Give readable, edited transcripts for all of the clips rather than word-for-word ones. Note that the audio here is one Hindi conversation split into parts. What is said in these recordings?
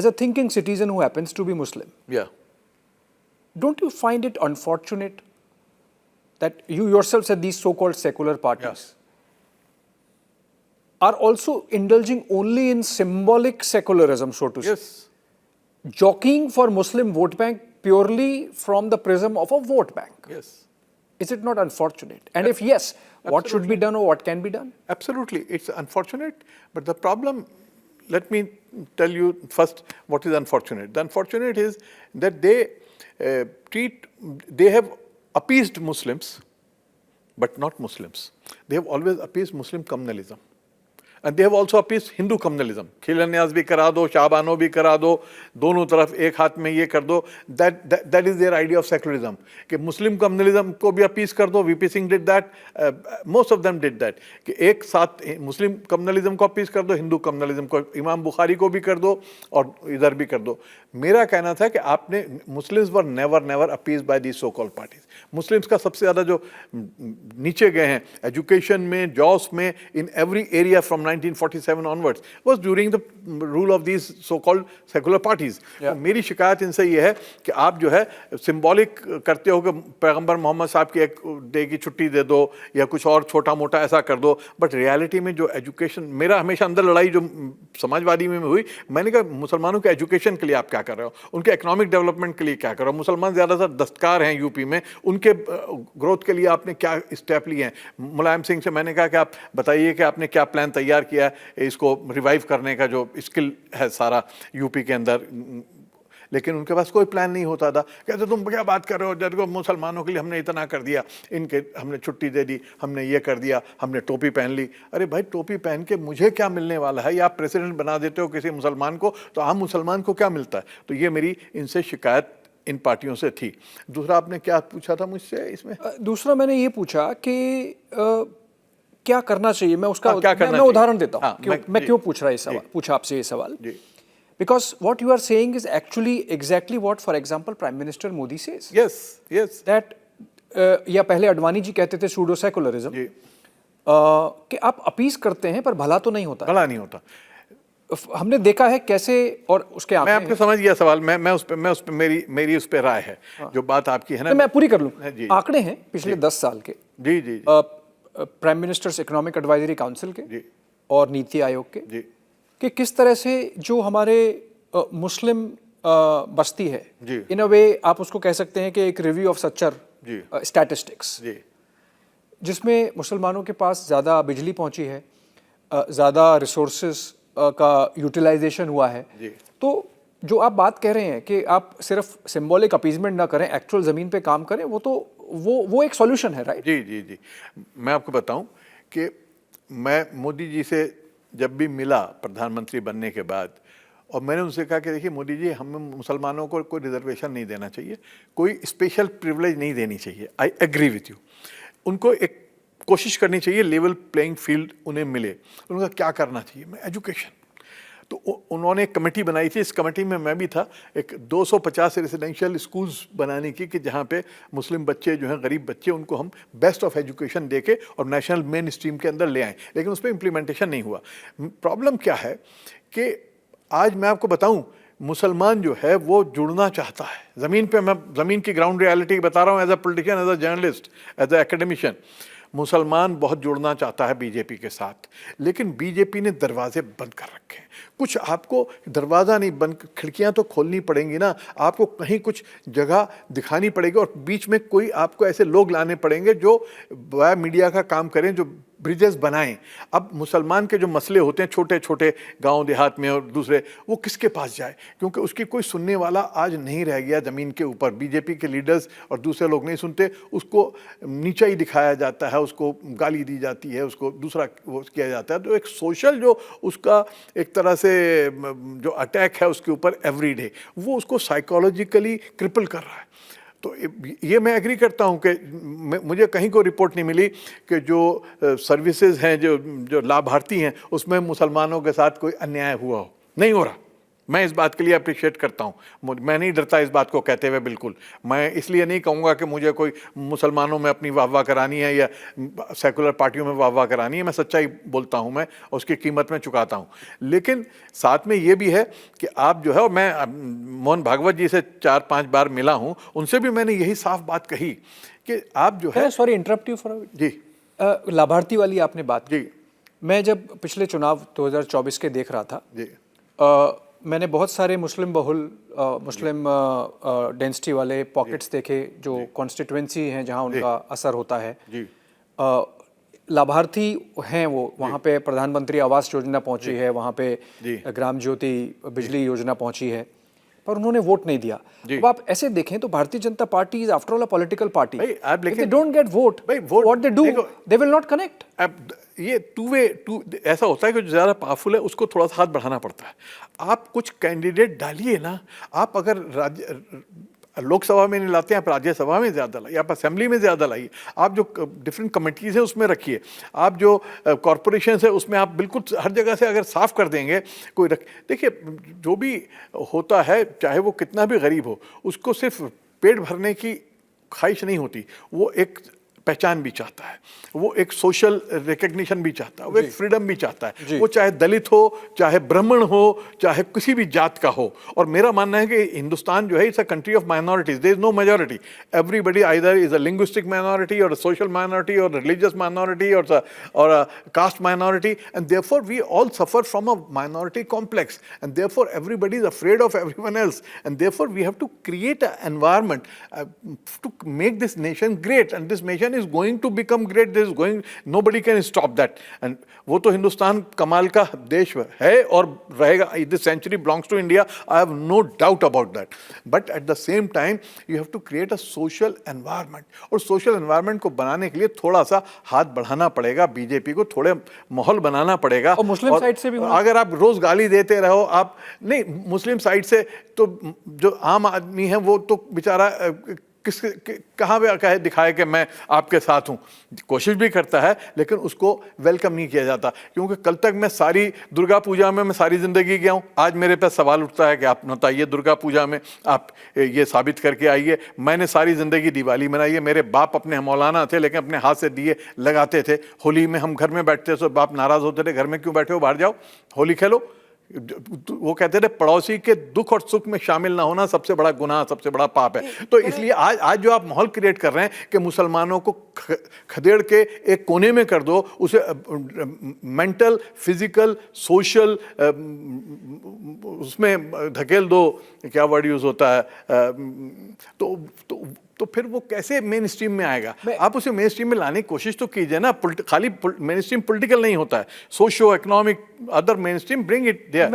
as a thinking citizen who happens to be Muslim, Yeah. don't you find it unfortunate that you yourself said these so-called secular parties are also indulging only in symbolic secularism, so to say, Yes. jockeying for Muslim vote bank purely from the prism of a vote bank? Yes. Is it not unfortunate? And if yes, what should be done or what can be done? Absolutely. It's unfortunate, but the problem, let me tell you first what is unfortunate. The unfortunate is that they they have appeased Muslims, but not Muslims. They have always appeased Muslim communalism. And they have also appeased Hindu communalism. खिलन्यास भी करा दो, शाबानो भी करा दो, दोनों तरफ एक हाथ में ये कर दो. That is their idea of secularism. कि मुस्लिम कम्युनलिज्म को भी अपीस कर दो. VP Singh did that. Most of them did that. कि एक साथ मुस्लिम कम्युनलिज्म को अपीस कर दो, हिंदू कम्युनलिज्म को, इमाम बुखारी को भी कर दो और इधर भी कर दो. मेरा कहना था कि आपने Muslims were never appeased by these so called parties. Muslims का सबसे ज़्यादा जो नीचे गए हैं एजुकेशन में, जॉब्स में, in every area from 1947 onwards was during the rule of these so-called secular parties. तो मेरी शिकायत इनसे ये है कि आप जो है सिंबॉलिक करते हो कि पैगंबर मोहम्मद साहब की एक डे की छुट्टी दे दो या कुछ और छोटा मोटा ऐसा कर दो, बट रियलिटी में जो एजुकेशन, मेरा हमेशा अंदर लड़ाई जो समाजवादी में हुई, मैंने कहा मुसलमानों के एजुकेशन के लिए आप क्या कर रहे हो, उनके इकोनॉमिक डेवलपमेंट के लिए क्या कर रहे हो. मुसलमान ज़्यादातर दस्तकार हैं यूपी में, उनके ग्रोथ के लिए आपने क्या स्टेप लिए हैं. मुलायम सिंह से मैंने कहा कि आप बताइए कि आपने क्या प्लान तैयार किया है इसको रिवाइव करने का, जो स्किल है सारा यूपी के अंदर. लेकिन उनके पास कोई प्लान नहीं होता था. कहते तुम क्या बात कर रहे हो, जब मुसलमानों के लिए हमने इतना कर दिया, इनके हमने छुट्टी दे दी, हमने ये कर दिया, हमने टोपी पहन ली. अरे भाई टोपी पहन के मुझे क्या मिलने वाला है, या आप प्रेसिडेंट बना देते हो किसी मुसलमान को तो आम मुसलमान को क्या मिलता है. तो ये मेरी इनसे शिकायत इन पार्टियों से थी. दूसरा आपने क्या पूछा था मुझसे इसमें? दूसरा मैंने ये पूछा कि क्या करना चाहिए. मैं उसका मैं उदाहरण देता हूँ. मैं क्यों पूछा आपसे ये सवाल. Because what you are saying is actually exactly what, for example, Prime Minister Modi says. Yes. That या पहले अडवाणी जी कहते थे सूडो सेकुलरिज्म, कि आप अपीस करते हैं पर भला तो नहीं होता. भला नहीं होता. हमने देखा है कैसे, और उसके मैं आपको समझ गया सवाल. मैं उस पे मेरी उस पे राय है. जो बात आपकी है ना, मैं पूरी कर लूँ. आंकड़े हैं पिछले 10 साल के. जी. Prime ministers economic advisory council के और नीति आयोग के, कि किस तरह से जो हमारे मुस्लिम बस्ती है, इन अ वे आप उसको कह सकते हैं कि एक रिव्यू ऑफ सच्चर स्टैटिस्टिक्स, जिसमें मुसलमानों के पास ज़्यादा बिजली पहुंची है, ज़्यादा रिसोर्सेज का यूटिलाइजेशन हुआ है. तो जो आप बात कह रहे हैं कि आप सिर्फ सिंबॉलिक अपीजमेंट ना करें, एक्चुअल ज़मीन पे काम करें, वो तो वो एक सॉल्यूशन है, राइट? जी. मैं आपको बताऊं कि मैं मोदी जी से जब भी मिला प्रधानमंत्री बनने के बाद, और मैंने उनसे कहा कि देखिए मोदी जी, हमें मुसलमानों को कोई रिजर्वेशन नहीं देना चाहिए, कोई स्पेशल प्रिविलेज नहीं देनी चाहिए. I agree with you. उनको एक कोशिश करनी चाहिए लेवल प्लेइंग फील्ड उन्हें मिले. उनका क्या करना चाहिए? मैं एजुकेशन. तो उन्होंने एक कमेटी बनाई थी, इस कमेटी में मैं भी था, एक 250 रेजिडेंशियल स्कूल्स बनाने की, कि जहाँ पे मुस्लिम बच्चे जो हैं, गरीब बच्चे, उनको हम बेस्ट ऑफ एजुकेशन देके और नेशनल मेन स्ट्रीम के अंदर ले आएँ. लेकिन उस पर इम्प्लीमेंटेशन नहीं हुआ. प्रॉब्लम क्या है कि आज मैं आपको बताऊँ, मुसलमान जो है वो जुड़ना चाहता है ज़मीन पे. मैं ज़मीन की ग्राउंड रियलिटी बता रहा हूँ as a politician, as a journalist, as a academician. मुसलमान बहुत जुड़ना चाहता है बीजेपी के साथ, लेकिन बीजेपी ने दरवाजे बंद कर रखे हैं. कुछ आपको दरवाज़ा नहीं बंद, खिड़कियां तो खोलनी पड़ेंगी ना. आपको कहीं कुछ जगह दिखानी पड़ेगी, और बीच में कोई आपको ऐसे लोग लाने पड़ेंगे जो मीडिया का काम करें, जो ब्रिजेस बनाएं. अब मुसलमान के जो मसले होते हैं छोटे छोटे गांव देहात में और दूसरे, वो किसके पास जाए, क्योंकि उसकी कोई सुनने वाला आज नहीं रह गया ज़मीन के ऊपर. बीजेपी के लीडर्स और दूसरे लोग नहीं सुनते. उसको नीचा ही दिखाया जाता है, उसको गाली दी जाती है, उसको दूसरा वो किया जाता है. तो एक सोशल जो उसका एक तरह से जो अटैक है उसके ऊपर एवरी डे, वो उसको साइकोलॉजिकली क्रिपल कर रहा है. तो ये मैं एग्री करता हूँ कि मुझे कहीं को रिपोर्ट नहीं मिली कि जो सर्विसेज हैं, जो लाभार्थी हैं, उसमें मुसलमानों के साथ कोई अन्याय हुआ हो. नहीं हो रहा. मैं इस बात के लिए अप्रिशिएट करता हूँ। मैं नहीं डरता इस बात को कहते हुए, बिल्कुल। मैं इसलिए नहीं कहूँगा कि मुझे कोई मुसलमानों में अपनी वाह करानी है या सेकुलर पार्टियों में वाह करानी है। मैं सच्चाई बोलता हूँ, मैं उसकी कीमत में चुकाता हूँ। लेकिन साथ में ये भी है कि आप जो है, और मैं मोहन भागवत जी से 4-5 बार मिला हूँ, उनसे भी मैंने यही साफ बात कही कि आप जो है, सॉरी इंटरप्ट यू फॉर जी, लाभार्थी वाली आपने बात जी, मैं जब पिछले चुनाव 2024 के देख रहा था, जी, मैंने बहुत सारे मुस्लिम बहुल मुस्लिम डेंसिटी वाले पॉकेट्स देखे जो कॉन्स्टिट्यूएंसी हैं जहां उनका असर होता है। जी, लाभार्थी हैं वो, वहाँ पे प्रधानमंत्री आवास योजना पहुंची है, वहाँ पे ग्राम ज्योति बिजली योजना पहुंची है, पर उन्होंने वोट नहीं दिया। अब आप ऐसे देखें तो Bharatiya Janata party is after all a political party. If they don't get vote, what they do, they will not connect. अब ये टू ऐसा होता है कि जो ज़्यादा पावरफुल है उसको थोड़ा सा हाथ बढ़ाना पड़ता है। आप कुछ कैंडिडेट डालिए ना, आप अगर राज्य लोकसभा में नहीं लाते हैं, आप राज्यसभा में ज़्यादा लाइए, आप असेंबली में ज़्यादा लाइए, आप जो डिफरेंट कमेटीज़ है उसमें रखिए, आप जो कॉरपोरेशन है उसमें आप बिल्कुल हर जगह से अगर साफ कर देंगे कोई देखिए, जो भी होता है चाहे वो कितना भी गरीब हो, उसको सिर्फ पेट भरने की ख्वाहिश नहीं होती, वो एक पहचान भी चाहता है, वो एक सोशल रिकग्निशन भी चाहता है, वो एक फ्रीडम भी चाहता है, वो चाहे दलित हो, चाहे ब्राह्मण हो, चाहे किसी भी जात का हो। और मेरा मानना है कि हिंदुस्तान जो है it's a country of minorities, there is no majority, everybody either is a linguistic minority और सोशल माइनॉरिटी और रिलीजियस माइनॉरिटी और caste minority, and therefore we all suffer from a minority complex, and therefore everybody is afraid of everyone else, and therefore we have to create an environment to make this nation great, and this nation is going to become great. This is going, nobody can stop that. And वो तो हिंदुस्तान कमाल का देश है और रहेगा. This century belongs to India. I have no doubt about that. But at the same time, you have to create a social environment. और social environment को बनाने के लिए थोड़ा सा हाथ बढ़ाना पड़ेगा. बीजेपी को थोड़े माहौल बनाना पड़ेगा. और मुस्लिम साइड से भी अगर आप रोज गाली देते रहो, आप नहीं, मुस्लिम साइड से तो जो आम आदमी है वो तो बेचारा कहाँ पे कहे दिखाए कि मैं आपके साथ हूँ, कोशिश भी करता है लेकिन उसको वेलकम नहीं किया जाता. क्योंकि कल तक मैं सारी दुर्गा पूजा में मैं सारी ज़िंदगी गया हूँ. आज मेरे पे सवाल उठता है कि आप बताइए दुर्गा पूजा में आप ये साबित करके आइए. मैंने सारी ज़िंदगी दिवाली मनाई है. मेरे बाप अपने मौलाना थे लेकिन अपने हाथ से दिए लगाते थे. होली में हम घर में बैठते तो बाप नाराज़ होते थे, घर में क्यों बैठे हो, बाहर जाओ होली खेलो. वो कहते थे पड़ोसी के दुख और सुख में शामिल ना होना सबसे बड़ा गुनाह, सबसे बड़ा पाप है. तो इसलिए आज जो आप माहौल क्रिएट कर रहे हैं कि मुसलमानों को खदेड़ के एक कोने में कर दो, उसे मेंटल, फिजिकल, सोशल उसमें धकेल दो, क्या वर्ड यूज होता है, तो फिर वो कैसे मेन स्ट्रीम में आएगा? आप उसे मेन स्ट्रीम में लाने की कोशिश तो कीजिए ना. खाली मेन स्ट्रीम पॉलिटिकल नहीं होता है, socio economic other mainstream, bring it there.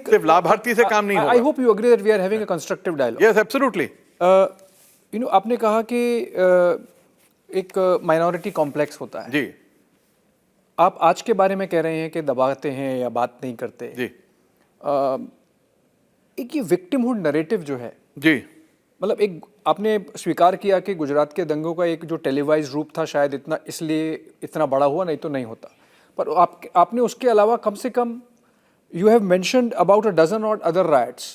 सिर्फ लाभार्थी से काम नहीं होगा. I hope you agree that we are having a constructive dialogue. Yes, absolutely. You know, आपने कहा कि एक माइनॉरिटी कॉम्प्लेक्स होता है. जी. आप आज के बारे में कह रहे हैं कि दबाते हैं या बात नहीं करते. जी. एक ये विक्टिमहुड नैरेटिव जो है, जी, मतलब एक आपने स्वीकार किया कि गुजरात के दंगों का एक जो टेलीवाइज रूप था शायद इसलिए इतना बड़ा हुआ, नहीं तो नहीं होता. पर आपने उसके अलावा कम से कम you have mentioned about a dozen और other riots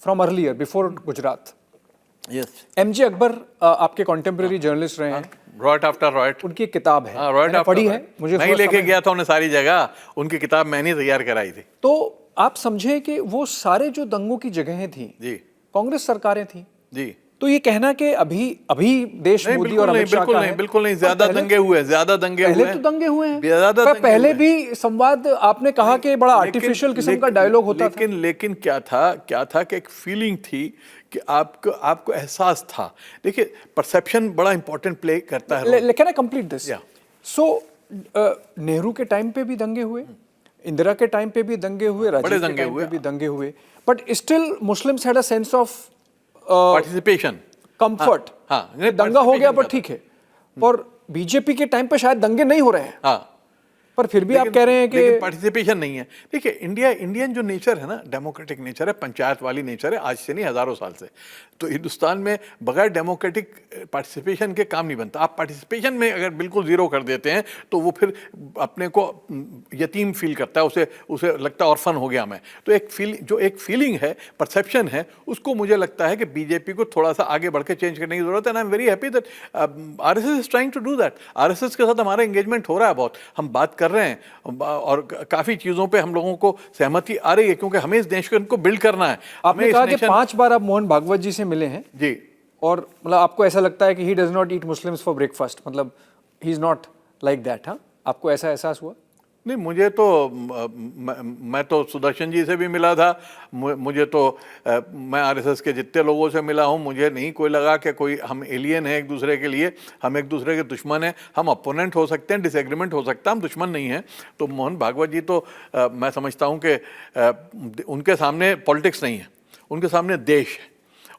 from earlier before Gujarat. Yes. MJ Akbar आपके कॉन्टेम्प्रेरी जर्नलिस्ट रहे हैं. रॉयट आफ्टर रॉयट उनकी किताब है, मैंने पढ़ी है. मुझे नहीं लेके गया था उन्हें सारी जगह, उनकी किताब मैंने तैयार कराई थी. तो आप समझे कि वो सारे जो दंगों की जगहें थी, जी, कांग्रेस सरकारें थी. जी. तो ये कहना कि अभी देश मोदी और अमित शाह का है, बिल्कुल नहीं. ज्यादा दंगे हुए, ज्यादा दंगे हुए. पहले तो दंगे हुए हैं. पहले भी संवाद आपने कहा कि बड़ा आर्टिफिशियल किस्म का डायलॉग होता था. लेकिन क्या था कि एक फीलिंग थी कि आपको एहसास था. देखिए, परसेप्शन बड़ा इंपॉर्टेंट प्ले करता है. लेकिन आई कंप्लीट दिस. सो नेहरू के टाइम पे भी दंगे हुए, इंदिरा के टाइम पे भी दंगे हुए, राजीव के टाइम पे भी दंगे हुए, but still Muslims had a sense of participation, comfort. दंगा हो गया पर ठीक है. और बीजेपी के टाइम पे शायद दंगे नहीं हो रहे हैं. पर फिर भी आप कह रहे हैं कि पार्टिसिपेशन नहीं है। देखिए इंडियन जो नेचर है ना, डेमोक्रेटिक नेचर है, पंचायत वाली नेचर है, आज से नहीं हजारों साल से। तो हिंदुस्तान में बगैर डेमोक्रेटिक पार्टिसिपेशन के काम नहीं बनता। आप पार्टिसिपेशन में अगर बिल्कुल जीरो कर देते हैं तो वो फिर अपने को यतीम फील करता है, उसे लगता है ऑर्फन हो गया मैं। तो एक फीलिंग है, परसेप्शन है, उसको मुझे लगता है कि बीजेपी को थोड़ा सा आगे बढ़ के चेंज करने की जरूरत है। I am very happy that RSS is trying to do that. RSS के साथ हमारा एंगेजमेंट हो रहा है, बहुत हम बात कर रहे हैं और काफी चीजों पे हम लोगों को सहमति आ रही है, क्योंकि हमें इस देश को इनको बिल्ड करना है। आपने कहा कि 5 बार आप मोहन भागवत जी से मिले हैं जी, और मतलब आपको ऐसा लगता है कि he does not eat Muslims for breakfast, मतलब he is not like that. हाँ, आपको ऐसा एहसास हुआ? नहीं, मुझे तो मैं तो सुदर्शन जी से भी मिला था, मुझे तो मैं आरएसएस के जितने लोगों से मिला हूँ, मुझे नहीं कोई लगा कि कोई हम एलियन है एक दूसरे के लिए, हम एक दूसरे के दुश्मन हैं। हम अपोनेंट हो सकते हैं, डिसएग्रीमेंट हो सकता है, हम दुश्मन नहीं हैं। तो मोहन भागवत जी तो मैं समझता हूँ कि उनके सामने पॉलिटिक्स नहीं है, उनके सामने देश है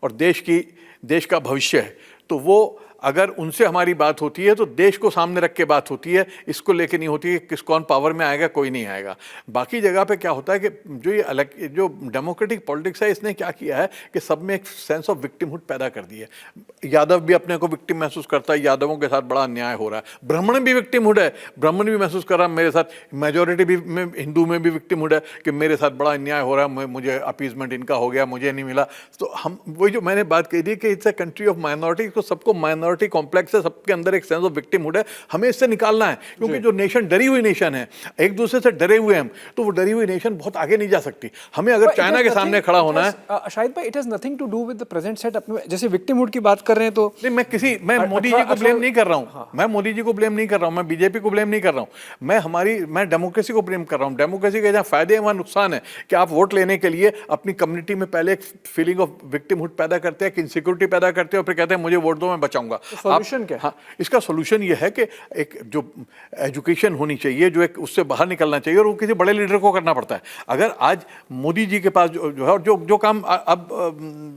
और देश का भविष्य है। तो वो अगर उनसे हमारी बात होती है तो देश को सामने रख के बात होती है, इसको लेके नहीं होती है किस कौन पावर में आएगा, कोई नहीं आएगा। बाकी जगह पे क्या होता है कि जो डेमोक्रेटिक पॉलिटिक्स है, इसने क्या किया है कि सब में एक सेंस ऑफ विक्टिमहुड पैदा कर दी है। यादव भी अपने को विक्टिम महसूस करता है, यादवों के साथ बड़ा अन्याय हो रहा है। ब्राह्मण भी विक्टिमहुड है, ब्राह्मण भी महसूस कर रहा है मेरे साथ, मेजोरिटी भी में हिंदू में भी विक्टिमहुड है कि मेरे साथ बड़ा अन्याय हो रहा है, मुझे अपीजमेंट इनका हो गया, मुझे नहीं मिला। तो हम वही जो मैंने बात कही थी कि it's a country of minority, तो सबको माइनॉरिटी कॉम्प्लेक्स है, सबके अंदर एक सेंस ऑफ विक्टिमहुड है, हमें इससे निकालना है। क्योंकि जो नेशन डरी हुई नेशन है, एक दूसरे से डरे हुए हम, तो वो डरी हुई नेशन बहुत आगे नहीं जा सकती। हमें अगर चाइना के सामने खड़ा होना है। शायद भाई, it has nothing to do with the present setup. जैसे विक्टिमहुड की बात कर रहे हैं तो नहीं, मैं मोदी जी को ब्लेम नहीं कर रहा हूं, मैं मोदी जी को ब्लेम नहीं कर रहा हूं, मैं बीजेपी को ब्लेम नहीं कर रहा हूं, मैं डेमोक्रेसी को ब्लेम कर रहा हूं। डेमोक्रेसी के जहां फायदे हैं वहां नुकसान है कि आप वोट लेने के लिए अपनी कम्युनिटी में पहले एक फीलिंग ऑफ विक्टिमहुड पैदा करते हैं, इनसिक्योरिटी पैदा करते हैं और फिर कहते हैं मुझे वोट दो, मैं बचाऊंगा। सॉल्यूशन क्या? हाँ, इसका सॉल्यूशन ये है कि एक जो एजुकेशन होनी चाहिए, जो एक उससे बाहर निकलना चाहिए, और वो किसी बड़े लीडर को करना पड़ता है। अगर आज मोदी जी के पास जो है, जो काम अब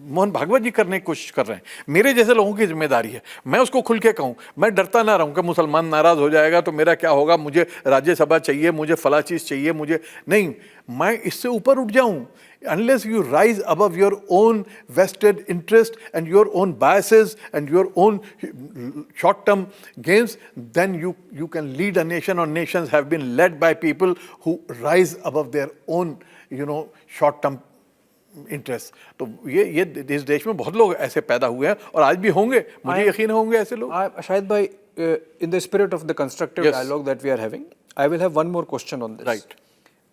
मोहन भागवत जी करने की कोशिश कर रहे हैं, मेरे जैसे लोगों की जिम्मेदारी है मैं उसको खुल के कहूँ। मैं डरता ना रहूँ कि मुसलमान नाराज हो जाएगा तो मेरा क्या होगा, मुझे राज्यसभा चाहिए, मुझे फला चीज चाहिए, मुझे नहीं, मैं इससे ऊपर उठ जाऊं। Unless you rise above your own vested interest and your own biases and your own short-term gains, then you can lead a nation, or nations have been led by people who rise above their own, short-term interest. तो ये इस देश में बहुत लोग ऐसे पैदा हुए हैं और आज भी होंगे, मुझे यकीन होंगे ऐसे लोग। शायद भाई, in the spirit of the constructive dialogue that we are having, I will have one more question on this. Right,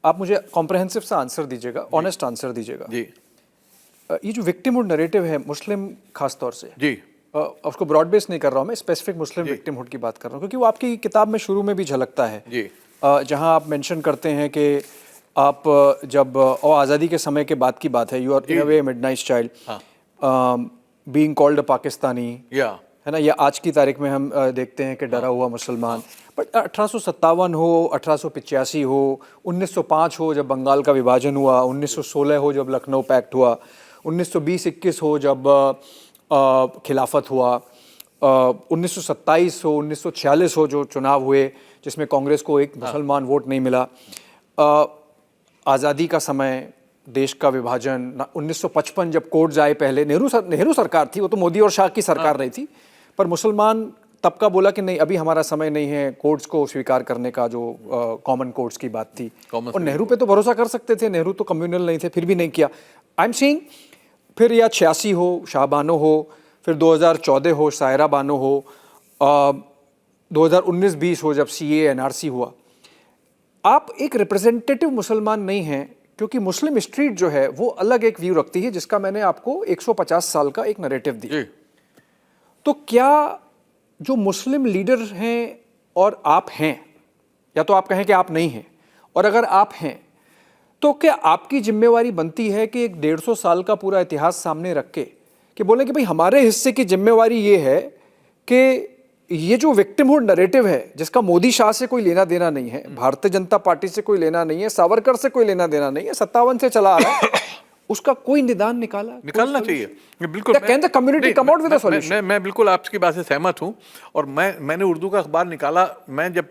आप मुझे कॉम्प्रहेंसिव सा आंसर दीजिएगा, ऑनेस्ट आंसर दीजिएगा जी। ये जो विक्टिमहुड नैरेटिव है मुस्लिम खास तौर से जी, उसको ब्रॉड बेस नहीं कर रहा हूँ मैं, स्पेसिफिक मुस्लिम विक्टिमहुड की बात कर रहा हूँ, क्योंकि वो आपकी किताब में शुरू में भी झलकता है जी, जहाँ आप मेंशन करते हैं कि आप जब और आज़ादी के समय के बाद की बात है, you are in a way midnight child being called a Pakistani, है ना, या आज की तारीख में हम देखते हैं कि डरा हुआ मुसलमान। बट 1857 हो, 1885 हो, 1905 हो जब बंगाल का विभाजन हुआ, 1916 हो जब लखनऊ पैक्ट हुआ, 1920-21 हो जब खिलाफत हुआ, 1927 हो, 1946 हो जो चुनाव हुए जिसमें कांग्रेस को एक मुसलमान वोट नहीं मिला, आज़ादी का समय, देश का विभाजन, 1955 जब कोर्ट्स आए, पहले नेहरू सरकार थी, वो तो मोदी और शाह की सरकार नहीं थी, पर मुसलमान तबका बोला कि नहीं, अभी हमारा समय नहीं है कोर्ट्स को स्वीकार करने का, जो कॉमन कोर्ट्स की बात थी। और नेहरू पे तो भरोसा कर सकते थे, नेहरू तो कम्युनल नहीं थे, फिर भी नहीं किया। आई एम सेइंग, फिर या 86 हो, शाहबानो हो, फिर 2014 हो, सायरा बानो हो, 2019-20 हो जब CAA NRC हुआ, आप एक रिप्रेजेंटेटिव मुसलमान नहीं हैं, क्योंकि मुस्लिम स्ट्रीट जो है वो अलग एक व्यू रखती है, जिसका मैंने आपको 150 साल का एक नैरेटिव दिया। तो क्या जो मुस्लिम लीडर हैं और आप हैं, या तो आप कहें कि आप नहीं हैं, और अगर आप हैं तो क्या आपकी जिम्मेवारी बनती है कि एक 150 साल का पूरा इतिहास सामने रख के कि बोले कि भाई हमारे हिस्से की जिम्मेवारी ये है कि ये जो विक्टिमहुड नैरेटिव है, जिसका मोदी शाह से कोई लेना देना नहीं है, भारतीय जनता पार्टी से कोई लेना नहीं है, सावरकर से कोई लेना देना नहीं है, 57 से चला आ रहा है, उसका कोई निदान निकालना चाहिए। बिल्कुल, can the community come out with a solution? मैं बिल्कुल आपकी बात से सहमत हूं। और मैंने उर्दू का अखबार निकाला, मैं जब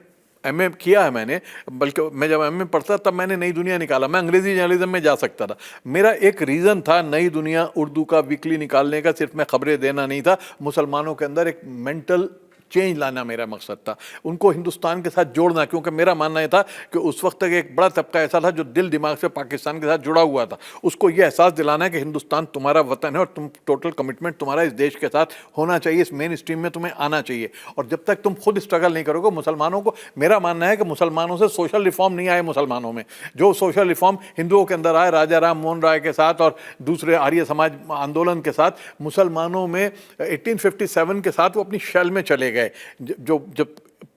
एमए किया है मैंने, बल्कि मैं जब एमए पढ़ता तब मैंने नई दुनिया निकाला, मैं अंग्रेजी जर्नलिज्म में जा सकता था। मेरा एक रीज़न था नई दुनिया उर्दू का वीकली निकालने का, सिर्फ मैं खबरें देना नहीं था, मुसलमानों के अंदर एक मेंटल चेंज लाना मेरा मकसद था, उनको हिंदुस्तान के साथ जोड़ना, क्योंकि मेरा मानना यह था कि उस वक्त तक एक बड़ा तबका ऐसा था जो दिल दिमाग से पाकिस्तान के साथ जुड़ा हुआ था, उसको ये एहसास दिलाना है कि हिंदुस्तान तुम्हारा वतन है और तुम टोटल कमिटमेंट तुम्हारा इस देश के साथ होना चाहिए, इस मेन स्ट्रीम में तुम्हें आना चाहिए। और जब तक तुम खुद स्ट्रगल नहीं करोगे, मुसलमानों को, मेरा मानना है कि मुसलमानों से सोशल रिफॉर्म नहीं आए मुसलमानों में, जो सोशल रिफॉर्म हिंदुओं के अंदर आए राजा राम मोहन राय के साथ और दूसरे आर्य समाज आंदोलन के साथ, मुसलमानों में 1857 के साथ वो अपनी शैल में चले गए। जो जब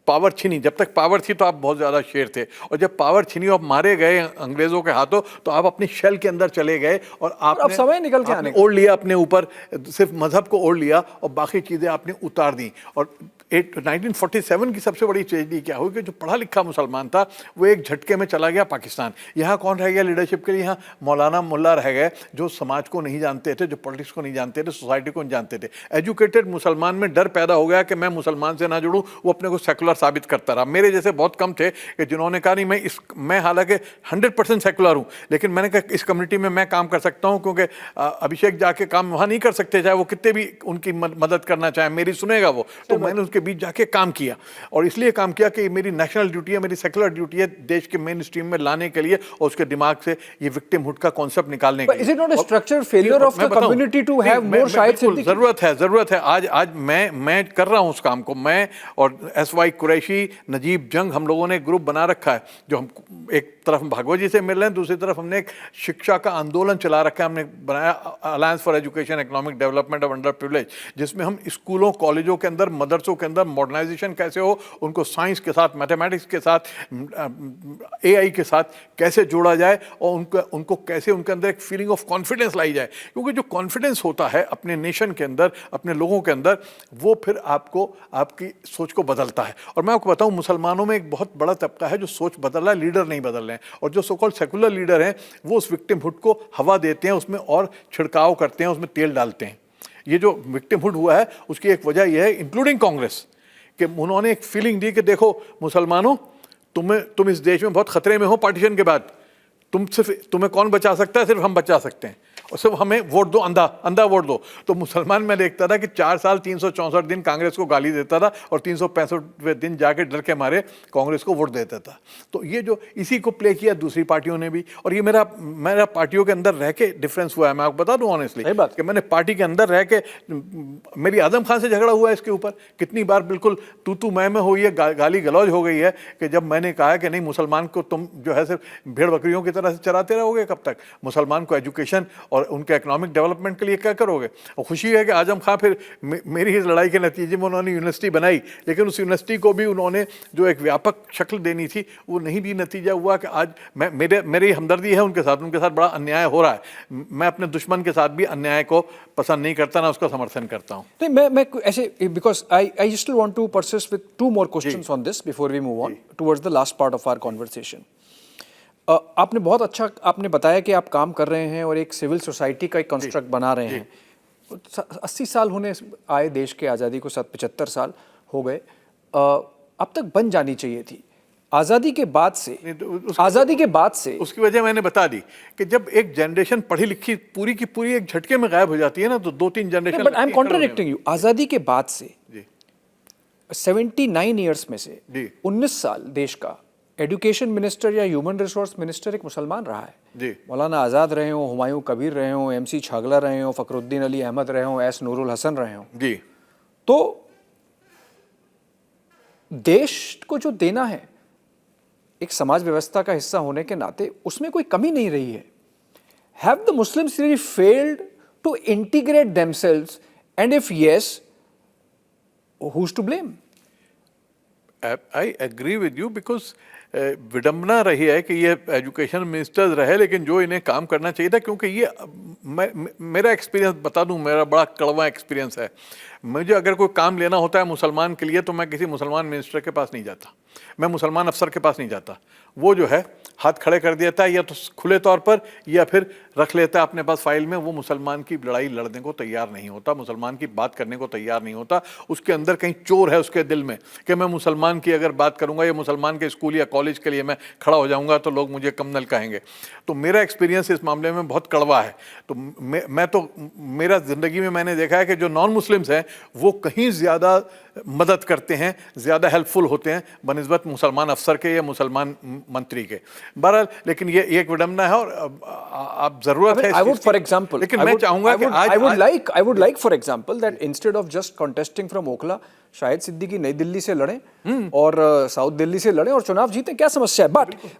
पावर छीनी, जब तक पावर थी तो आप बहुत ज़्यादा शेर थे, और जब पावर छीनी और मारे गए अंग्रेज़ों के हाथों तो आप अपनी शेल के अंदर चले गए और आपने अब समय निकल के आने ओढ़ लिया अपने ऊपर, सिर्फ मजहब को ओढ़ लिया और बाकी चीज़ें आपने उतार दी। और 1947 की सबसे बड़ी ट्रेजेडी क्या हुई कि जो पढ़ा लिखा मुसलमान था वो एक झटके में चला गया पाकिस्तान। यहाँ कौन रह गया लीडरशिप के लिए? यहाँ मौलाना मुल्ला रह गए, जो समाज को नहीं जानते थे, जो पॉलिटिक्स को नहीं जानते थे, सोसाइटी को नहीं जानते थे। एजुकेटेड मुसलमान में डर पैदा हो गया कि मैं मुसलमान से ना जुड़ूँ, वो अपने को सेकुलर साबित करता रहा। मेरे जैसे बहुत कम थे कि जिन्होंने कहा नहीं मैं हालांकि 100% सेकुलर हूँ, लेकिन मैंने कहा इस कम्युनिटी में मैं काम कर सकता हूँ, क्योंकि अभिषेक जाके काम वहाँ नहीं कर सकते, चाहे वो कितने भी उनकी मदद करना चाहे, मेरी सुनेगा वो। तो मैंने उसके बीच जाके काम किया, और इसलिए काम किया कि मेरी नेशनल ड्यूटी है, मेरी सेकुलर ड्यूटी है देश के मेन स्ट्रीम में लाने के लिए और उसके दिमाग से ये विक्टिमहुड का कॉन्सेप्ट निकालने के लिए। Is it not a structural failure of the community to have more Shahid Siddiqui? जरूरत है। आज मैं कर रहा हूं उस काम को। मैं और एसवाई कुरैशी, नजीब जंग, हम लोगों ने एक ग्रुप बना रखा है, जो हम एक तरफ भागवत जी से मिल रहे हैं, दूसरी तरफ हमने एक शिक्षा का आंदोलन चला रखा है। हमने बनाया alliance for education economic development of under privilege, जिसमें हम स्कूलों कॉलेजों के अंदर, मदरसों के अंदर मॉडर्नाइजेशन कैसे हो, उनको साइंस के साथ, मैथमेटिक्स के साथ, एआई के साथ कैसे जोड़ा जाए, और उनको कैसे उनके अंदर एक फीलिंग ऑफ कॉन्फिडेंस लाई जाए। क्योंकि जो कॉन्फिडेंस होता है अपने नेशन के अंदर, अपने लोगों के अंदर, वो फिर आपको, आपकी सोच को बदलता है। और मैं आपको बताऊं, मुसलमानों में एक बहुत बड़ा तबका है जो सोच बदल रहा है, लीडर नहीं बदल रहे हैं। और जो सो कॉल्ड सेकुलर लीडर हैं, वो उस विक्टिमहुड को हवा देते हैं, उसमें और छिड़काव करते हैं, उसमें तेल डालते हैं। ये जो विक्टिमहुड हुआ है उसकी एक वजह यह है, इंक्लूडिंग कांग्रेस, कि उन्होंने एक फीलिंग दी कि देखो मुसलमानों, तुम इस देश में बहुत खतरे में हो पार्टीशन के बाद, तुम्हें कौन बचा सकता है? सिर्फ हम बचा सकते हैं, और सिर्फ हमें वोट दो, अंधा वोट दो। तो मुसलमान मैं देखता था कि 4 साल 364 दिन कांग्रेस को गाली देता था और 365वें दिन जाके डर के मारे कांग्रेस को वोट देता था। तो ये जो इसी को प्ले किया दूसरी पार्टियों ने भी, और ये मेरा पार्टियों के अंदर रह के डिफरेंस हुआ है। मैं आपको बता दूं ऑनेस्टली कि मैंने पार्टी के अंदर रह के, मेरी आजम खान से झगड़ा हुआ है इसके ऊपर, कितनी बार बिल्कुल तू मैं हुई है, गाली गलौज हो गई है, कि जब मैंने कहा कि नहीं, मुसलमान को तुम जो है सिर्फ भेड़ बकरियों की तरह से चराते रहोगे कब तक, मुसलमान को एजुकेशन और उनके इकोनॉमिक डेवलपमेंट के लिए क्या करोगे। और खुशी है कि आजम खां फिर मेरी इस लड़ाई के नतीजे में उन्होंने यूनिवर्सिटी बनाई, लेकिन उस यूनिवर्सिटी को भी उन्होंने जो एक व्यापक शक्ल देनी थी वो नहीं दी। नतीजा हुआ कि आज मेरी हमदर्दी है उनके साथ बड़ा अन्याय हो रहा है। मैं अपने दुश्मन के साथ भी अन्याय को पसंद नहीं करता, ना उसका समर्थन करता हूँ। नहीं, मैं ऐसे, because I still want to persist with 2 more questions on this before we move on towards the last part of our conversation. आपने बहुत अच्छा आपने बताया कि आप काम कर रहे हैं और एक सिविल सोसाइटी का एक कंस्ट्रक्ट बना रहे हैं। 80 साल होने आए देश के आज़ादी को, 75 साल हो गए, अब तक बन जानी चाहिए थी। आज़ादी के बाद से उसकी वजह मैंने बता दी कि जब एक जनरेशन पढ़ी लिखी पूरी की पूरी एक झटके में गायब हो जाती है ना, तो 2-3 generation. But I am contradicting you. आज़ादी के बाद से 79 ईयर्स में से 19 साल देश का एजुकेशन मिनिस्टर या ह्यूमन रिसोर्स मिनिस्टर एक मुसलमान रहा है। मौलाना आज़ाद रहे हों, हुमायूं कबीर रहे हों, MC छागला रहे हों, फ़खरुद्दीन अली अहमद रहे हों, S नूरुल हसन रहे हों। तो देश को जो देना है एक समाज व्यवस्था का हिस्सा होने के नाते, उसमें कोई कमी नहीं रही है। Have the Muslims really failed to integrate themselves, and if yes, who is to blame? I agree with you, because विडंबना रही है कि ये एजुकेशन मिनिस्टर्स रहे, लेकिन जो इन्हें काम करना चाहिए था, क्योंकि ये मेरा एक्सपीरियंस बता दूं, मेरा बड़ा कड़वा एक्सपीरियंस है। मुझे अगर कोई काम लेना होता है मुसलमान के लिए, तो मैं किसी मुसलमान मिनिस्टर के पास नहीं जाता, मैं मुसलमान अफसर के पास नहीं जाता, वो जो है हाथ खड़े कर देता है, या तो खुले तौर पर या फिर रख लेता है अपने पास फाइल में। वो मुसलमान की लड़ाई लड़ने को तैयार नहीं होता, मुसलमान की बात करने को तैयार नहीं होता। उसके अंदर कहीं चोर है उसके दिल में कि मैं मुसलमान की अगर बात करूंगा या मुसलमान के स्कूल या कॉलेज के लिए मैं खड़ा हो जाऊंगा तो लोग मुझे कमनल कहेंगे। तो मेरा एक्सपीरियंस इस मामले में बहुत कड़वा है। तो मैं तो मेरा ज़िंदगी में मैंने देखा है कि जो नॉन मुस्लिम्स हैं वो कहीं ज़्यादा मदद करते हैं, ज़्यादा हेल्पफुल होते हैं बनिस्बत मुसलमान अफसर के या मुसलमान मंत्री के। बहरहाल लेकिन ये एक विडंबना है और आप जरूरत है। I would, for example, लेकिन मैं चाहूंगा कि आज I would like, for example, that instead of just contesting from Okhla, Shahid Siddiqui नई दिल्ली से लड़ें और साउथ दिल्ली से लड़ें और चुनाव जीतें, क्या समस्या है?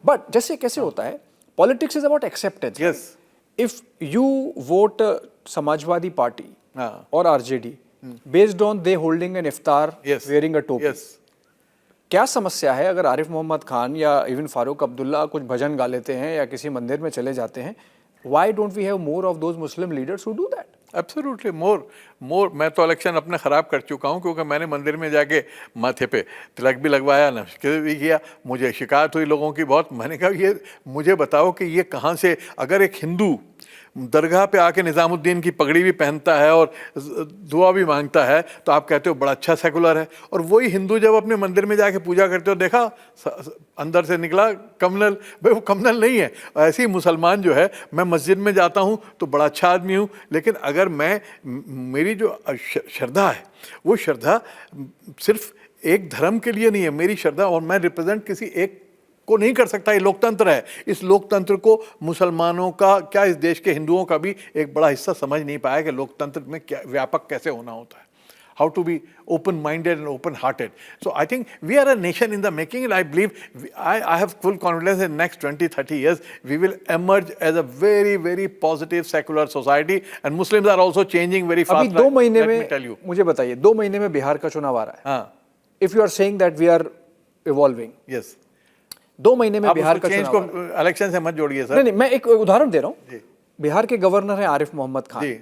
बट जैसे कैसे होता है, politics is about acceptance. Yes, if you vote Samajwadi Party और RJD based on they holding an iftar wearing a topi, क्या समस्या है अगर आरिफ मोहम्मद खान या इवन फारूक अब्दुल्ला कुछ भजन गा लेते हैं या किसी मंदिर में चले जाते हैं? Why don't we have more of those Muslim leaders who do that? Absolutely more. मैं तो इलेक्शन अपने ख़राब कर चुका हूँ क्योंकि मैंने मंदिर में जाके माथे पे तिलक भी लगवाया, नमस्कार भी किया। मुझे शिकायत हुई लोगों की बहुत। मैंने कहा ये मुझे बताओ कि ये कहाँ से, अगर एक हिंदू दरगाह पे आके निज़ामुद्दीन की पगड़ी भी पहनता है और दुआ भी मांगता है तो आप कहते हो बड़ा अच्छा सेकुलर है, और वही हिंदू जब अपने मंदिर में जाके पूजा करते हो देखा अंदर से निकला कमनल, भाई वो कमनल नहीं है। ऐसे ही मुसलमान जो है, मैं मस्जिद में जाता हूँ तो बड़ा अच्छा आदमी हूँ, लेकिन अगर मेरी जो श्रद्धा है वो श्रद्धा सिर्फ एक धर्म के लिए नहीं है, मेरी श्रद्धा, और मैं रिप्रेजेंट किसी एक को नहीं कर सकता। ये लोकतंत्र है। इस लोकतंत्र को मुसलमानों का क्या, इस देश के हिंदुओं का भी एक बड़ा हिस्सा समझ नहीं पाया कि लोकतंत्र में क्या व्यापक कैसे होना होता है, how to be open-minded and open-hearted. So I think we are a nation in the making, and I believe I have full confidence in next 20-30 years we will emerge as a very very positive secular society, and Muslims are also changing very fast. अभी 2 महीने में मुझे बताइए, 2 महीने में बिहार का चुनाव आ रहा है। हाँ, If you are saying that we are evolving, yes, 2 महीने में बिहार का चेंज चुनाव को इलेक्शन से मत जोड़िए सर। नहीं, मैं एक उदाहरण दे रहा हूँ। बिहार के गवर्नर हैं आरिफ मोहम्मद खान,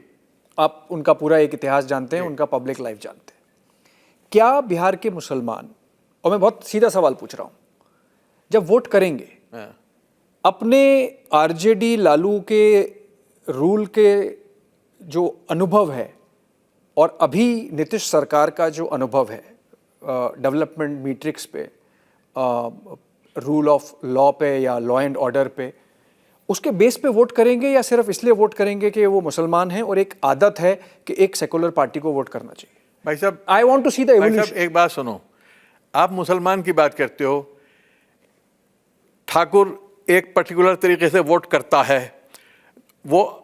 आप उनका पूरा एक इतिहास जानते हैं, उनका पब्लिक लाइफ जानते हैं। क्या बिहार के मुसलमान, और मैं बहुत सीधा सवाल पूछ रहा हूँ, जब वोट करेंगे अपने आरजेडी लालू के रूल के जो अनुभव है और अभी नीतीश सरकार का जो अनुभव है डेवलपमेंट मैट्रिक्स पे, रूल ऑफ लॉ पे या लॉ एंड ऑर्डर पे, उसके बेस पे वोट करेंगे या सिर्फ इसलिए वोट करेंगे कि वो मुसलमान हैं और एक आदत है कि एक सेकुलर पार्टी को वोट करना चाहिए? भाई साहब, I want to see the evolution. एक बात सुनो, आप मुसलमान की बात करते हो, ठाकुर एक पर्टिकुलर तरीके से वोट करता है, वो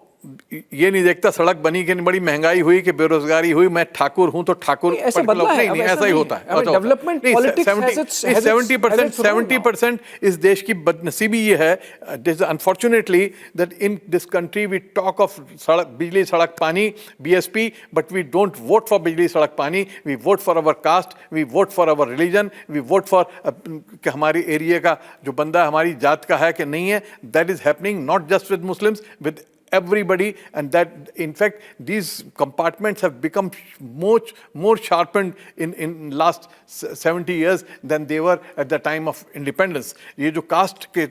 ये नहीं देखता सड़क बनी कि बड़ी महंगाई हुई कि बेरोजगारी हुई, मैं ठाकुर हूं तो ठाकुर नहीं, ऐसा ही होता है। डेवलपमेंट पॉलिटिक्स 70% इस देश की बदनसीबी ये है, unfortunately, that in this country we talk of sadak, bijli, sadak, pani, BSP, but we don't vote for bijli, sadak, pani. We vote for our caste, we vote for our religion, we vote for कि हमारे एरिया का जो बंदा हमारी जात का है कि नहीं है। That is happening not just with Muslims, with everybody, and that in fact these compartments have become more sharpened in last 70 years than they were at the time of independence. ये जो कास्ट के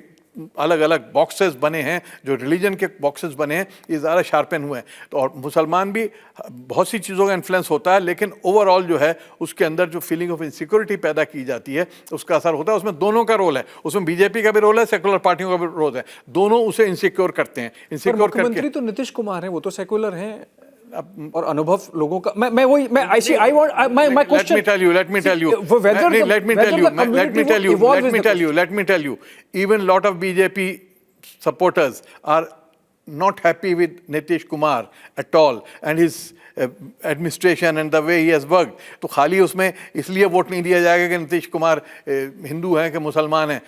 अलग अलग बॉक्सेस बने हैं, जो रिलीजन के बॉक्सेस बने हैं, ये ज़्यादा शार्पन हुए हैं। तो और मुसलमान भी बहुत सी चीज़ों का इन्फ्लुएंस होता है, लेकिन ओवरऑल जो है उसके अंदर जो फीलिंग ऑफ इनसिक्योरिटी पैदा की जाती है उसका असर होता है। उसमें दोनों का रोल है, उसमें बीजेपी का भी रोल है, सेकुलर पार्टियों का भी रोल है, दोनों उसे इनसिक्योर करते हैं। इनसिक्योर करके मुख्यमंत्री तो नीतीश कुमार हैं, वो तो सेकुलर हैं, और अनुभव लोगों का मैं वही मैं I want my question, let me tell you even lot of BJP supporters are not happy with Nitish Kumar at all and his administration and the way he has worked. तो खाली उसमें इसलिए वोट नहीं दिया जाएगा कि नीतीश कुमार हिंदू हैं कि मुसलमान हैं।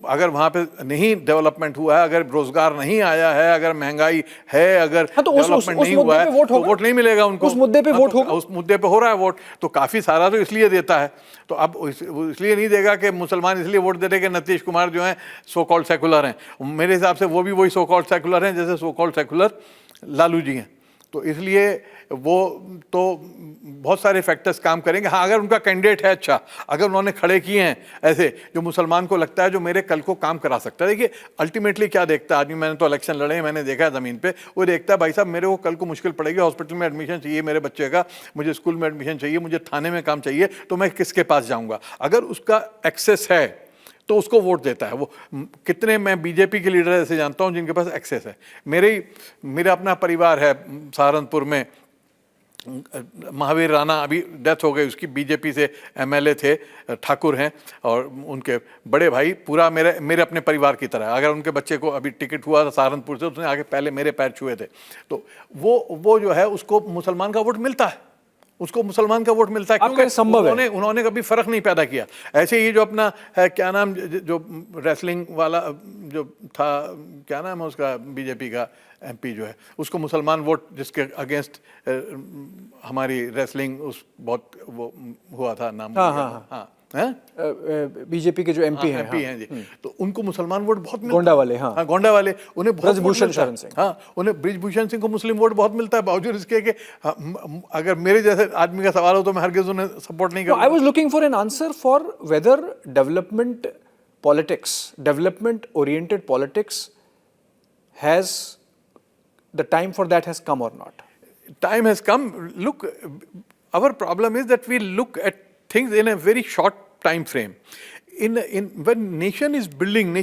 अगर वहाँ पे नहीं डेवलपमेंट हुआ है, अगर रोजगार नहीं आया है, अगर महंगाई है, अगर डेवलपमेंट नहीं हुआ है तो वोट नहीं मिलेगा उनको। उस मुद्दे पे वोट होगा, उस मुद्दे पे हो रहा है वोट, तो काफ़ी सारा तो इसलिए देता है। तो अब इसलिए नहीं देगा कि मुसलमान इसलिए वोट दे रहे कि नीतीश कुमार जो हैं सो कॉल्ड सेकुलर हैं। मेरे हिसाब से वो भी वही सो कॉल्ड सेकुलर हैं जैसे so called secular Lalu ji हैं। तो इसलिए वो तो बहुत सारे फैक्टर्स काम करेंगे। हाँ, अगर उनका कैंडिडेट है अच्छा, अगर उन्होंने खड़े किए हैं ऐसे जो मुसलमान को लगता है जो मेरे कल को काम करा सकता है। देखिए अल्टीमेटली क्या देखता है आदमी, मैंने तो इलेक्शन लड़े हैं, मैंने देखा है ज़मीन पे, वो देखता है भाई साहब मेरे को कल को मुश्किल पड़ेगी, हॉस्पिटल में एडमिशन चाहिए मेरे बच्चे का, मुझे स्कूल में एडमिशन चाहिए, मुझे थाने में काम चाहिए, तो मैं किसके पास जाऊँगा। अगर उसका एक्सेस है तो उसको वोट देता है वो। कितने मैं बीजेपी के लीडर ऐसे जानता हूं जिनके पास एक्सेस है। मेरा अपना परिवार है सहारनपुर में, महावीर राणा अभी डेथ हो गई उसकी, बीजेपी से एमएलए थे, ठाकुर हैं, और उनके बड़े भाई पूरा मेरे अपने परिवार की तरह। अगर उनके बच्चे को अभी टिकट हुआ था सहारनपुर से, उसने आगे पहले मेरे पैर छुए थे। तो वो जो है उसको मुसलमान का वोट मिलता है, उसको मुसलमान का वोट मिलता है, क्योंकि उन्होंने कभी फर्क नहीं पैदा किया। ऐसे ही जो अपना है क्या नाम, जो रेसलिंग वाला जो था, क्या नाम है उसका, बीजेपी का एमपी जो है, उसको मुसलमान वोट, जिसके अगेंस्ट हमारी रेसलिंग उस बहुत वो हुआ था, नाम हाँ बीजेपी के जो एमपी हैं जी, तो उनको मुसलमान वोट बहुत मिलता है। गोंडा वाले, हाँ गोंडा वाले, उन्हें बहुत ब्रजभूषण शरण सिंह, हाँ उन्हें ब्रजभूषण सिंह को मुस्लिम वोट बहुत मिलता है, बावजूद इसके कि अगर मेरे जैसे आदमी का सवाल हो तो मैं हरगिज उन्हें सपोर्ट नहीं करूंगा। I was looking for an answer for whether development politics, development oriented politics has the time for that has come और not. Time has come. Look, our problem is that we look at things in a very short time frame. When nation is building,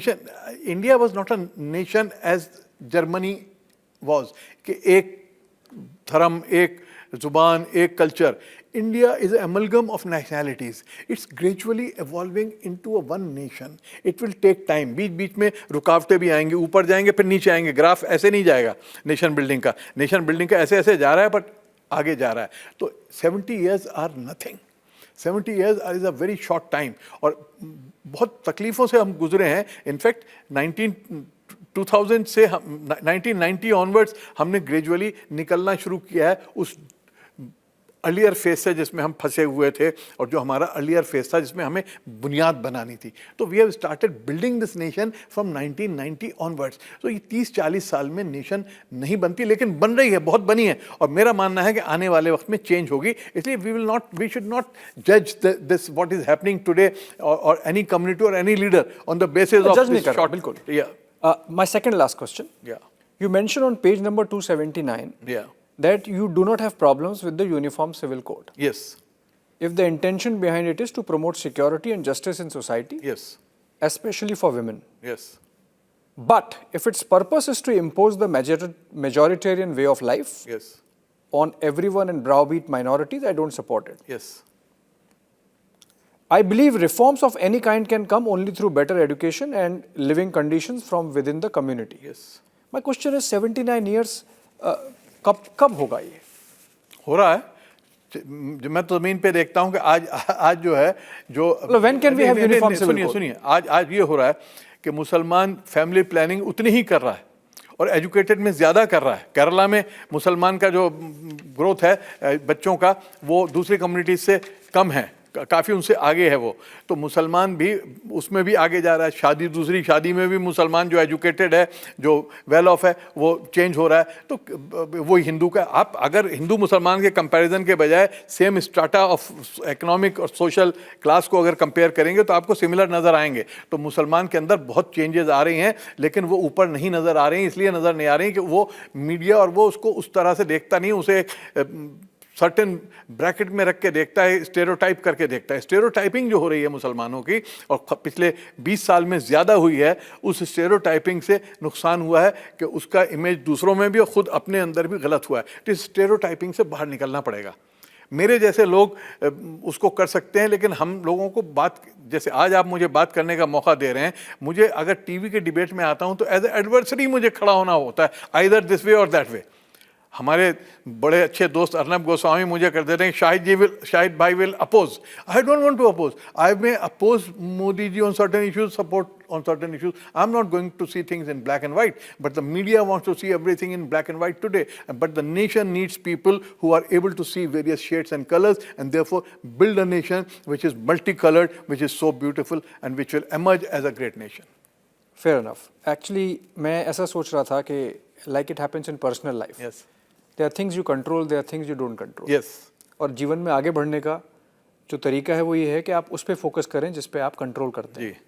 India was not a nation as Germany was. कि एक धर्म, एक जुबान, एक culture. India is an amalgam of nationalities. It's gradually evolving into a one nation. It will take time. बीच में रुकावटें भी आएंगी, ऊपर जाएंगे फिर नीचे आएंगे, ग्राफ ऐसे नहीं जाएगा नेशन बिल्डिंग का ऐसे जा रहा है, बट आगे जा रहा है। तो 70 years are nothing. 70 years is a very short time. और बहुत तकलीफ़ों से हम गुजरे हैं। इनफैक्ट 2000 से 1990 ऑनवर्ड्स हमने ग्रेजुअली निकलना शुरू किया है उस अर्लियर फेज से जिसमें हम फंसे हुए थे, और जो हमारा अर्लियर फेज था जिसमें हमें बुनियाद बनानी थी। तो we have started building this nation from 1990 onwards. तो ये 30-40 साल में नेशन नहीं बनती, लेकिन बन रही है, बहुत बनी है। और मेरा मानना है कि आने वाले वक्त में चेंज होगी। इसलिए वी शुड नॉट जज this what is happening today और एनी कम्युनिटी और any leader on the basis of this short. बिल्कुल। My second last question, you mention on page number 279 that you do not have problems with the Uniform Civil Code. Yes. If the intention behind it is to promote security and justice in society. Yes. Especially for women. Yes. But if its purpose is to impose the majoritarian way of life. Yes. On everyone and browbeat minorities, I don't support it. Yes. I believe reforms of any kind can come only through better education and living conditions from within the community. Yes. My question is 79 years. कब होगा ये? हो रहा है। मैं तो ज़मीन पे देखता हूँ कि आज जो है जो when can we have uniform civil code? सुनिए आज ये हो रहा है कि मुसलमान फैमिली प्लानिंग उतनी ही कर रहा है और एजुकेटेड में ज़्यादा कर रहा है। केरला में मुसलमान का जो ग्रोथ है बच्चों का, वो दूसरी कम्युनिटीज से कम है, काफ़ी उनसे आगे है वो। तो मुसलमान भी उसमें भी आगे जा रहा है। दूसरी शादी में भी मुसलमान जो एजुकेटेड है, जो वेल ऑफ है, वो चेंज हो रहा है। तो वो हिंदू का, आप अगर हिंदू मुसलमान के कंपैरिजन के बजाय सेम स्ट्राटा ऑफ इकोनॉमिक और सोशल क्लास को अगर कंपेयर करेंगे तो आपको सिमिलर नज़र आएंगे। तो मुसलमान के अंदर बहुत चेंजेस आ रही हैं, लेकिन वो ऊपर नहीं नज़र आ रही हैं। इसलिए नज़र नहीं आ रही कि वो मीडिया और वो उसको उस तरह से देखता नहीं, उसे सर्टेन ब्रैकेट में रख के देखता है, स्टेरियोटाइप करके देखता है। स्टेरियोटाइपिंग जो हो रही है मुसलमानों की और पिछले 20 साल में ज़्यादा हुई है, उस स्टेरियोटाइपिंग से नुकसान हुआ है कि उसका इमेज दूसरों में भी और ख़ुद अपने अंदर भी गलत हुआ है। तो इस स्टेरियोटाइपिंग से बाहर निकलना पड़ेगा। मेरे जैसे लोग उसको कर सकते हैं, लेकिन हम लोगों को बात, जैसे आज आप मुझे बात करने का मौका दे रहे हैं, मुझे अगर टीवी के डिबेट में आता हूं तो एज ए एडवर्सरी मुझे खड़ा होना होता है, आइदर दिस वे और दैट वे। हमारे बड़े अच्छे दोस्त अर्नब गोस्वामी मुझे कर देते हैं, शाहिद भाई will oppose. I don't want to oppose. I may oppose Modi ji on certain issues, support on certain issues. I'm not going to see things in black and white, but the media wants to see everything in black and white today. But the nation needs people who are able to see various shades and colors, and therefore build a nation which is multicolored, which is so beautiful, and which will emerge as a great nation. Fair enough. Actually, मैं ऐसा सोच रहा था कि like it happens in personal life. Yes. There are things you control, there are things you don't control. Yes. और जीवन में आगे बढ़ने का जो तरीका है वो ये है कि आप उस पर फोकस करें जिस पे आप कंट्रोल करते हैं।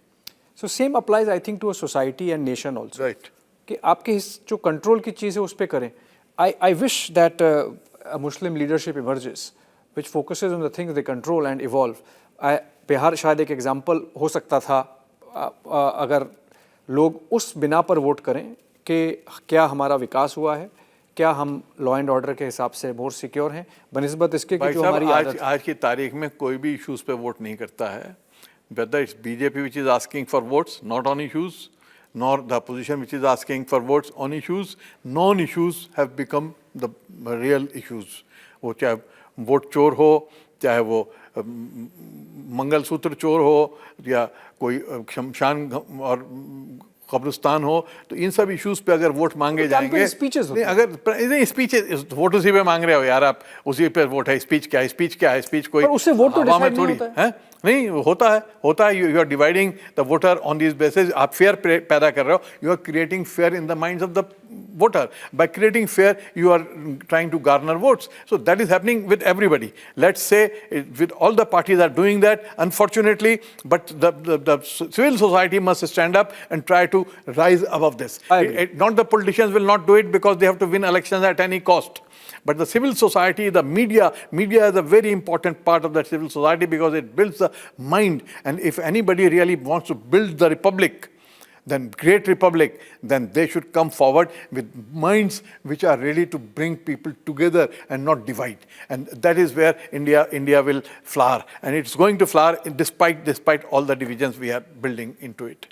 So same applies I think to a society and nation also, Right. कि आपके जो कंट्रोल की चीज़ है उस पर करें। I wish that a Muslim leadership emerges which focuses on the things they control and evolve. Bihar शायद एक एग्जाम्पल हो सकता था अगर लोग उस बिना पर वोट करें कि क्या हमारा विकास हुआ है, क्या हम लॉ एंड ऑर्डर के हिसाब से मोर सिक्योर हैं, बनिस्बत इसके कि भाई जो साहब, हमारी आदत आज की तारीख में कोई भी इश्यूज पे वोट नहीं करता है। Whether it's BJP which is asking for votes not on issues, nor the opposition which is asking for votes on issues, non-issues have become the real issues. वो चाहे वोट चोर हो, चाहे वो मंगलसूत्र चोर हो, या कोई शमशान और कब्रिस्तान हो, तो इन सब इश्यूज पे अगर वोट मांगे जाएंगे, स्पीचेस नहीं अगर स्पीचेस वोट उसी पे मांग रहे हो यार, आप उसी पे वोट है, स्पीच क्या है, स्पीच क्या है, स्पीच कोई पर उससे वोट तो हवा में decide थोड़ी नहीं होता है। नहीं होता है, you are dividing the voter on this basis. आप फेयर पैदा कर रहे हो, you are creating fear in the minds of the voter. By creating fear, you are trying to garner votes. So that is happening with everybody. Let's say with all the parties are doing that, unfortunately, but the civil society must stand up and try to rise above this. Not the politicians will not do it because they have to win elections at any cost. But the civil society, the media is a very important part of the civil society because it builds the mind. And if anybody really wants to build the republic, then great republic, then they should come forward with minds which are ready to bring people together and not divide. And that is where India will flower. And it's going to flower despite all the divisions we are building into it.